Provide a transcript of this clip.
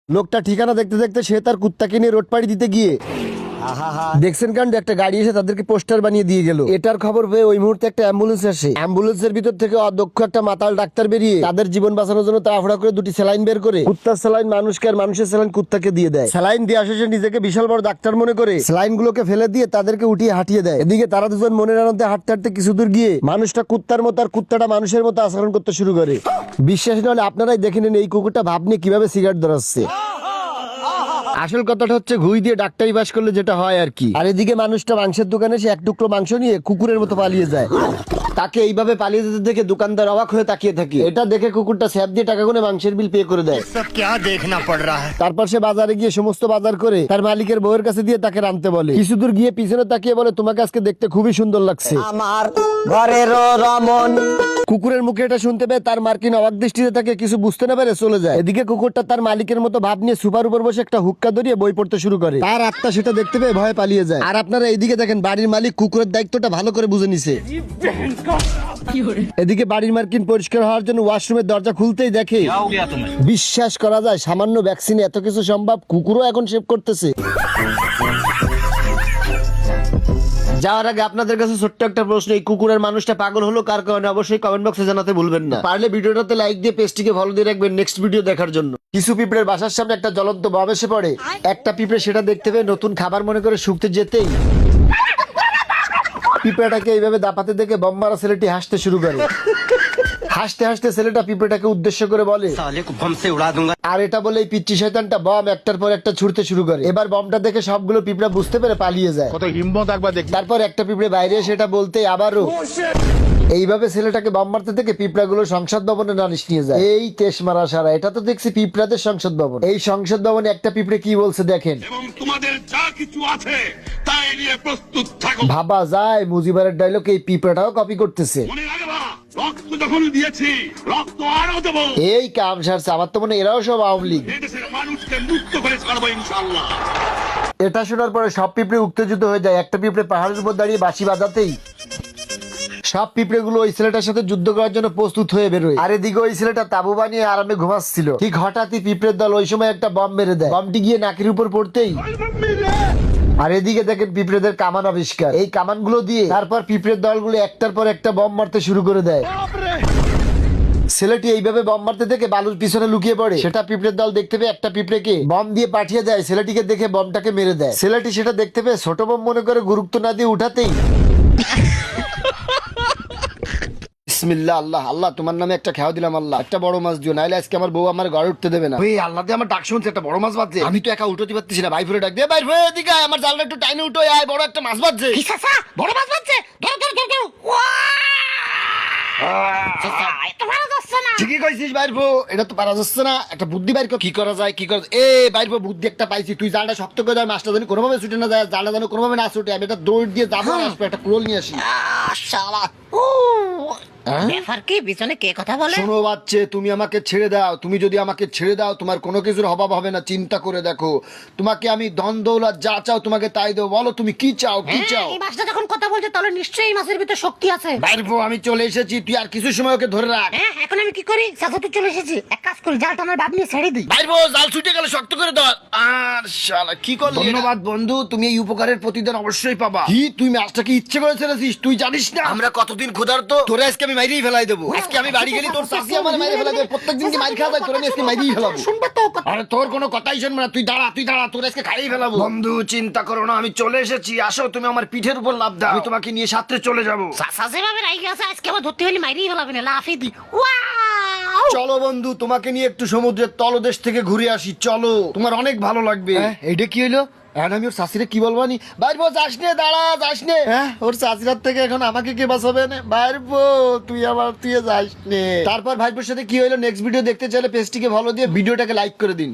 লোকটা ঠিকানা দেখতে দেখতে সে তার কুত্তাকে নিয়ে রোড পাড়ি দিতে গিয়ে দেখছেন কাণ্ড, একটা গাড়ি এসে তাদেরকে পোস্টার বানিয়ে দিয়ে গেল। এটার খবর পেয়ে ওই মুহূর্তে একটা অ্যাম্বুলেন্স আসে। অ্যাম্বুলেন্সের ভিতর থেকে অদক্ষ একটা মাতাল ডাক্তার বেরিয়ে তাদের জীবন বাঁচানোর জন্য তাড়াহুড়া করে দুটি স্যালাইন বের করে কুত্তার স্যালাইন মানুষকে আর মানুষের স্যালাইন কুত্তাকে দিয়ে দেয়। স্যালাইন দেওয়া শেষে নিজেকে বিশাল বড় ডাক্তার মনে করে স্যালাইন গুলোকে ফেলে দিয়ে তাদেরকে উঠিয়ে হাঁটিয়ে দেয়। এদিকে তারা দুজন মনের আনন্দে হাঁটতে হাঁটতে কিছু দূর গিয়ে মানুষটা কুত্তার মতো আর কুত্তাটা মানুষের মতো আচরণ করতে শুরু করে। বিশ্বাস না হলে আপনারাই দেখে নিন এই কুকুরটা ভাব নিয়ে কিভাবে সিগারেট ধরাচ্ছে। আসল কথাটা হচ্ছে ঘুই দিয়ে ডাক্তারি পাস করলে যেটা হয় আর কি। আর এদিকে মানুষটা মাংসের দোকানে সে এক টুকরো মাংস নিয়ে কুকুরের মতো পালিয়ে যায়। তাকে এইভাবে পালিয়ে যেতে দেখে দোকানদার অবাক হয়ে তাকিয়ে থাকে। এটা দেখে কুকুরটা স্যাপ দিয়ে টাকা গুনে মাংসের বিল পে করে দেয়। তারপর সে বাজারে গিয়ে সমস্ত বাজার করে তার মালিকের বউয়ের কাছে দিয়ে তাকে রাঁধতে বলে। কিছু দূর গিয়ে পিছনে তাকিয়ে বলে, তোমাকে আজকে দেখতে খুবই সুন্দর লাগছে আমার ঘরের রমন। কুকুরের মুখে এটা শুনতে পেয়ে তার মার্কিন অবাক দৃষ্টিতে তাকে কিছু বুঝতে না পেরে চলে যায়। এদিকে কুকুরটা তার মালিকের মতো ভাব নিয়ে সুপার উপর বসে একটা হুক্কা ধরিয়ে বই পড়তে শুরু করে। তার আত্মা সেটা দেখতে পেয়ে ভয়ে পালিয়ে যায়। আর আপনারা এইদিকে দেখেন বাড়ির মালিক কুকুরের দায়িত্বটা ভালো করে বুঝে নিছে। এদিকে বাড়ির মার্কিন পরিষ্কার হওয়ার জন্য ওয়াশরুমের দরজা খুলতেই দেখে বিশ্বাস করা যায় সামান্য ভ্যাকসিনে এত কিছু সম্ভব। কুকুরও এখন শেভ করতেছে। যাওয়ার আগে আপনাদের কাছে ছোট্ট একটা প্রশ্ন, এই কুকুরের মানুষটা পাগল হলো কার কারণে অবশ্যই কমেন্ট বক্সে জানাতে ভুলবেন না। পারলে ভিডিওটাতে লাইক দিয়ে পেজটিকে ফলো দিয়ে রাখবেন নেক্সট ভিডিও দেখার জন্য। কিছু পিঁপড়ের বাসার সামনে একটা জ্বলন্ত বম এসে পড়ে। একটা পিঁপড়ে সেটা দেখতে পেয়ে নতুন খাবার মনে করে শুকতে যেতেই পিঁপড়াটাকে এইভাবে দাপাতে দেখে বম মারা ছেলেটি হাসতে শুরু করে। হাসতে হাসতে ছেলেটা পিঁপড়াটাকে উদ্দেশ্য করে বলে, আর এটা বলে এই পিচ্চি শয়তানটা বম একটার পর একটা ছুড়তে শুরু করে। এবার বমটা দেখে সবগুলো পিঁপড়া বুঝতে পেরে পালিয়ে যায়। তারপর একটা পিঁপড়ে বাইরে এসে এটা বলতে আবারও এইভাবে ছেলেটাকে বম মারতে থেকে পিঁপড়াগুলো সংসদ ভবনে নালিশ নিয়ে যায়। এই তেশ মারা সারা, এটা তো দেখছি পিঁপড়াদের সংসদ ভবন। এই সংসদ ভবনে একটা পিঁপড়ে কি বলছে দেখেন। এবং তোমাদের যা কিছু আছে তাই নিয়ে প্রস্তুত থাকো। ভাবা যায় মুজিবারের ডায়লগ এই পিঁপড়াটাও কপি করতেছে। মনে রাখবা, রক্ত যখন দিয়েছি রক্ত আরো দেবো। এই কাম সারছে, আমার তো মনে এরাও সব আওয়ামী লীগ। এদেশের মানুষকে মুক্ত করে ছাড়বো ইনশাআল্লাহ। এটা শোনার পরে সব পিঁপড়ে উত্তেজিত হয়ে যায়। একটা পিঁপড়ে পাহাড়ের উপর দাঁড়িয়ে বাঁশি বাজাতেই সব পিঁপড়ে গুলো ওই ছেলেটার সাথে যুদ্ধ করার জন্য প্রস্তুত হয়ে বেরোয়। আর এদিকে ওই ছেলেটা তাবু বানিয়ে আরামে ঘুমাচ্ছিল। ঠিক হঠাৎই পিঁপড়ের দল ওই সময় একটা বম মেরে দেয়। বমটি গিয়ে নাকের উপর পড়তেই আর এদিকে দেখেন পিঁপড়েদের কামান আবিষ্কার। এই কামান গুলো দিয়ে তারপর পিঁপড়ের দলগুলো একটার পর একটা বম মারতে শুরু করে দেয়। ছেলেটি এইভাবে বম মারতে থেকে বালুর পিছনে লুকিয়ে পড়ে। সেটা পিঁপড়ের দল দেখতে পেয়ে একটা পিঁপড়েকে বম দিয়ে পাঠিয়ে দেয়। ছেলেটিকে দেখে বমটাকে মেরে দেয়। ছেলেটি সেটা দেখতে পেয়ে ছোট বম মনে করে গুরুত্ব না দিয়ে উঠাতেই বিসমিল্লাহ, আল্লাহ আল্লাহ তোমার নামে একটা খেয়া দিলাম, আল্লাহ একটা বড় মাছ দিও, নাইলে আজকে আমার বউ আমার ঘরে উঠতে দেবে না। ওই আল্লাহ দিয়ে আমার ডাক শুনছে, একটা বড় মাছ বাজছে। আমি তো একা উঠতে পারতেছি না, ভাই ফিরে ডাক দিয়ে বাইর হয়ে এদিকে আয়, আমার জালটা একটু টাইনে উঠো, আয় বড় একটা মাছ বাজছে। বড় মাছ বাজছে, ধরো ধরো ধরো ধরো। ঠিকই কইছিস বাইরবো, এটা তো পারা যাচ্ছে না। একটা বুদ্ধি বাইর কর, কি করা যায় কি করা যায়। এ বাইরবো বুদ্ধি একটা পাইছি, তুই জালটা শক্ত করে দেয়, মাছটা জানি কোনোভাবে ছুটে না যায়, জালটা জানি কোনোভাবে না ছুটে। আমি এটা দৌড় দিয়ে যাবো আর আসবো, একটা কুড়োল নিয়ে আসি। শালা ব্যাপার কি, পিছনে কে কথা বলে? শোনো বাচ্চে, তুমি আমাকে ছেড়ে দাও। তুমি যদি আমাকে ছেড়ে দাও তোমার কোনো কিছুর অভাব হবে না। চিন্তা করে দেখো, তোমাকে আমি ধন দৌলত যা চাও তোমাকে তাই দেবো। বলো তুমি কি চাও, কি চাও? এই মাছটা যখন কথা বলছে তাহলে নিশ্চয়ই এই মাছের ভিতরে শক্তি আছে। বাইরবো আমি চলে এসেছি, তুই আর কিছু সময় ওকে ধরে রাখ। হ্যাঁ, এখন আমি কি করি? চাচা তো চলে এসেছি, এক কাজ করি, জালটা আমার বাপ নিয়ে ছেড়ে দিই। বাইরবো জাল ছুটে গেলে শক্ত করে ধর। আর শালা কি করলি? ধন্যবাদ বন্ধু, তুমি এই উপকারের প্রতিদান অবশ্যই পাবা। কি তুই মাছটাকে ইচ্ছে করে ছেড়েছিস? তুই জানিস না আমরা কতদিন ক্ষুধার্ত। তোরে আজকে আমি মাইরেই ফেলাই দেবো। আজকে আমি বাড়ি গেলি তোর চাষি আমার মাইরে ফেলা দেবে। প্রত্যেকদিন কি মাইর খাওয়া যায়? তোর আমি আজকে মাইরেই ফেলাবো। শুনবে তো কথা? আরে তোর কোনো কথাই শুনবে না। তুই দাঁড়া, তুই দাঁড়া, তোর আজকে খাইয়ে ফেলাবো। বন্ধু চিন্তা করো না, আমি চলে এসেছি। আসো তুমি আমার পিঠের উপর লাফ দাও, আমি তোমাকে নিয়ে সাথে চলে যাবো। চাচা যেভাবে রাইগে আছে আজকে আমার ধরতে হলে মাইরেই ফেলাবে না, লাফিয়ে দিই। ওয়াও! চলো বন্ধু, তোমাকে নিয়ে একটু সমুদ্রের তলদেশ থেকে ঘুরে আসি। চলো, তোমার অনেক ভালো লাগবে। এইটা কি হইলো? আমি ওর চাষিরে কি বলবানি? বাইরবো যাস নে, দাঁড়া যাস নে। ওর চাষিরার থেকে এখন আমাকে কে বাঁচাবে? বাইরবো তুই আবার তুই যাস নে। তারপর ভাইবোর সাথে কি হইলো নেক্সট ভিডিও দেখতে চাইলে পেজটিকে ফলো দিয়ে ভিডিওটাকে লাইক করে দিন।